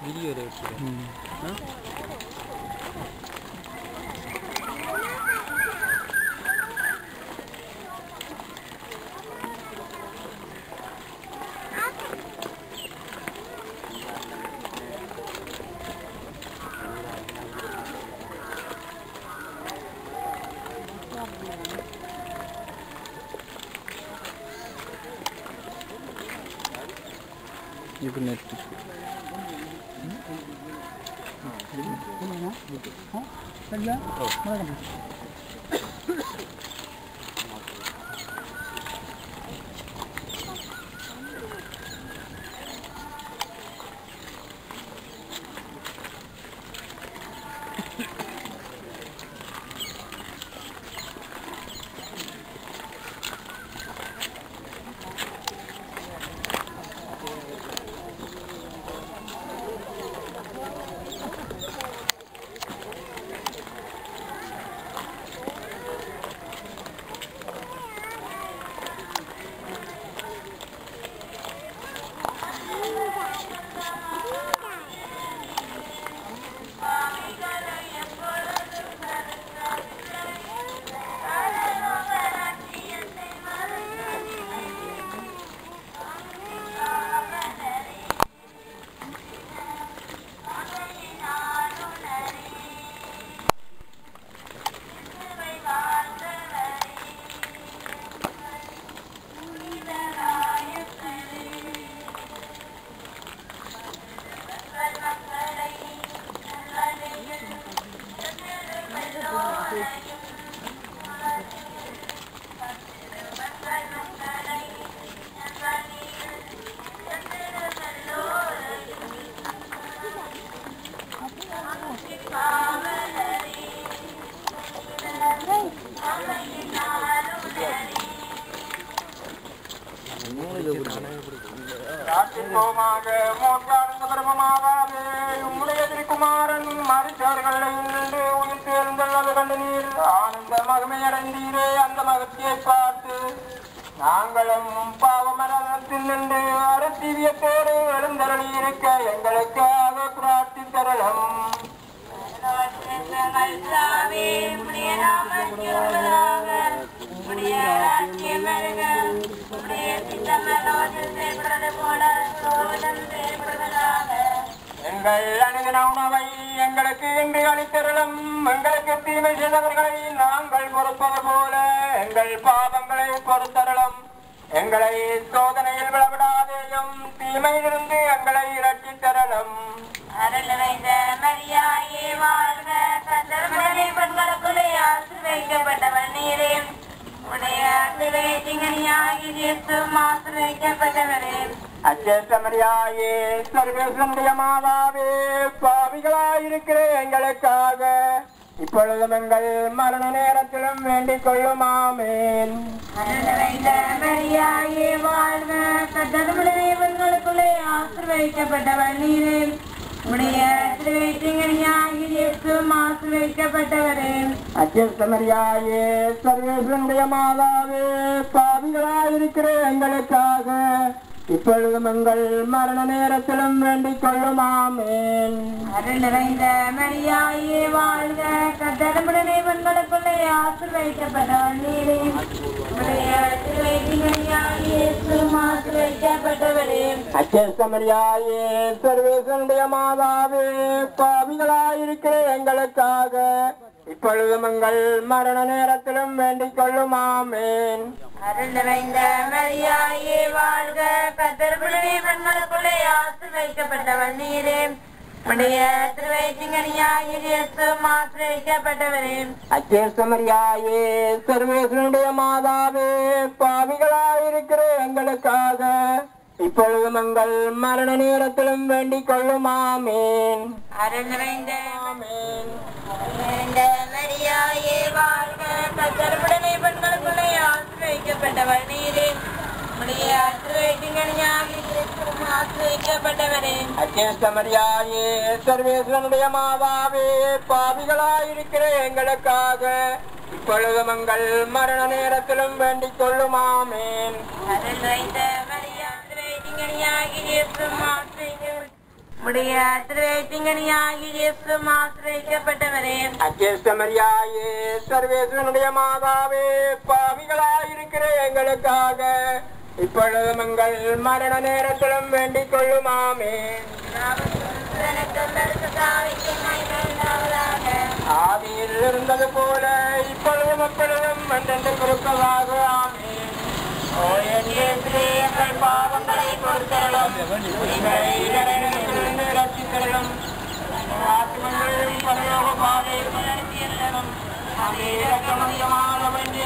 Video எடுத்து இப்போ net குமாரன் மறுச்சார்களை உயிர் தேர்ந்தது கண்டு நீர் ஆனந்த மகிமையடைந்தீரே. அந்த மகிழ்ச்சியை பார்த்து நாங்களும் பாவமரணத்தில் நின்று அரசியத்தோடு எழுந்தருளி இருக்க எங்களுக்காக பிரார்த்தித்தரலாம். எங்கள் அணுகின உணவை எங்களுக்கு இன்று அளித்தருளும். எங்களுக்கு தீமை செய்தவர்களை நாங்கள் பொறுப்பது போல எங்கள் பாவங்களை பொறுத்தருளும். எங்களை சோதனையில் விடவிடாதேயும் தீமையிலிருந்து எங்களை இரட்சித் தரலும். அருள் நிறைந்த மரியாயே வாழ்க, கர்த்தருடைய பெண்களுக்குள்ளே ஆசீர்வதிக்கப்பட்டவள் நீரே. உடைய திங்கனியாகி இயேசுவும் ஆசீர்வதிக்கப்பட்டவரே. அச்சேசமரியாயே, சர்வேசனுடைய மாதாவே, பாவிகளாயிருக்கிற எங்களுக்காக இப்பொழுதும் எங்கள் மரண நேரத்திலும் வேண்டிக் கொள்ளும். ஆமென். அருள் நிறைந்த மரியாயே வாழ்க, கர்த்தருடைய பெண்களுக்குள்ளே ஆசீர்வதிக்கப்பட்டவள் நீரே. உடைய திங்கனியாகி இயேசுவும் ஆசீர்வதிக்கப்பட்டவரே. அச்சேஸ்தமரியாயே சர்வேஸ்வரனுடைய மாதாவே பாவிகளாயிருக்கிற எங்களுக்காக இப்பொழுதும் எங்கள் மரண நேரத்திலும் வேண்டிக் கொள்ளும் ஆமென். அருள் நிறைந்த மரியாயே வாழ்க, கர்த்தருடனே பெண்களுக்குள்ளே ஆசீர்வதிக்கப்பட்டவள் நீரே. உம்முடைய திருவயிற்றின்கனியாகிய இயேசுவும் ஆசீர்வதிக்கப்பட்டவரே. அச்சேஸ்தமரியாயே சர்வேஸ்வரனுடைய மாதாவே பாவிகளாயிருக்கிற எங்களுக்காக இப்பொழுதும் எங்கள் மரண நேரத்திலும் வேண்டிக் கொள்ளும் ஆமென். அருள் நிறைந்த மரியாயே வாழ்க, கர்த்தருடனே பெண்களுக்குள்ளே ஆசீர்வதிக்கப்பட்டவள் நீரே. உம்முடைய திருவயிற்றின்கனியாகிய இயேசுவும் ஆசீர்வதிக்கப்பட்டவரே. அச்சேஸ்தமரியாயே சர்வேஸ்வரனுடைய மாதாவே பாவிகளாயிருக்கிற எங்களுக்காக இப்பொழுதும் எங்கள் மரண நேரத்திலும் வேண்டிக் கொள்ளும் ஆமென். அருள் நிறைந்த ஆமென். மரியாயே வாழ்க, கர்த்தருடனே பெண்களுக்குள்ளே ஆசீர்வதிக்கப்பட்டவள் நீரே. உம்முடைய திருவயிற்றின்கனியாகிய இயேசுவும் ஆசீர்வதிக்கப்பட்டவரே. அச்சேஸ்தமரியாயே சர்வேஸ்வரனுடைய மாதாவே பாவிகளாயிருக்கிற எங்களுக்காக இப்பொழுதும் எங்கள் மரண நேரத்திலும் வேண்டிக் கொள்ளும் ஆமென். அருள் நிறைந்த மரியா, திருவயிற்றின்கனியாகிய இயேசுவும் ஆசீர்வதிக்கப்பட்டவரே. உம்முடைய திருவயிற்றின்கனியாகிய இயேசுவும் ஆசீர்வதிக்கப்பட்டவரே. அச்சேஸ்தமரியாயே சர்வேஸ்வரனுடைய மாதாவே பாவிகளாயிருக்கிற எங்களுக்காக இப்பொழுதும் எங்கள் மரண நேரத்திலும் வேண்டிக் கொள்ளும் ஆமென். ஆதியில் இருந்தது போல இப்பொழுதும் எப்பொழுதும் என்றென்று கொடுப்பதாக ஆமென். ஓ என் இயேசுவே, எங்கள் பாவங்களை பொறுத்தருளும், எங்களை இடரிலிருந்து ரட்சித்தருளும், ஆத்மங்களையும் பரலோக பாதையில் நடத்தி செல்லணும். அதே இரக்கமதிகமான வேண்டிய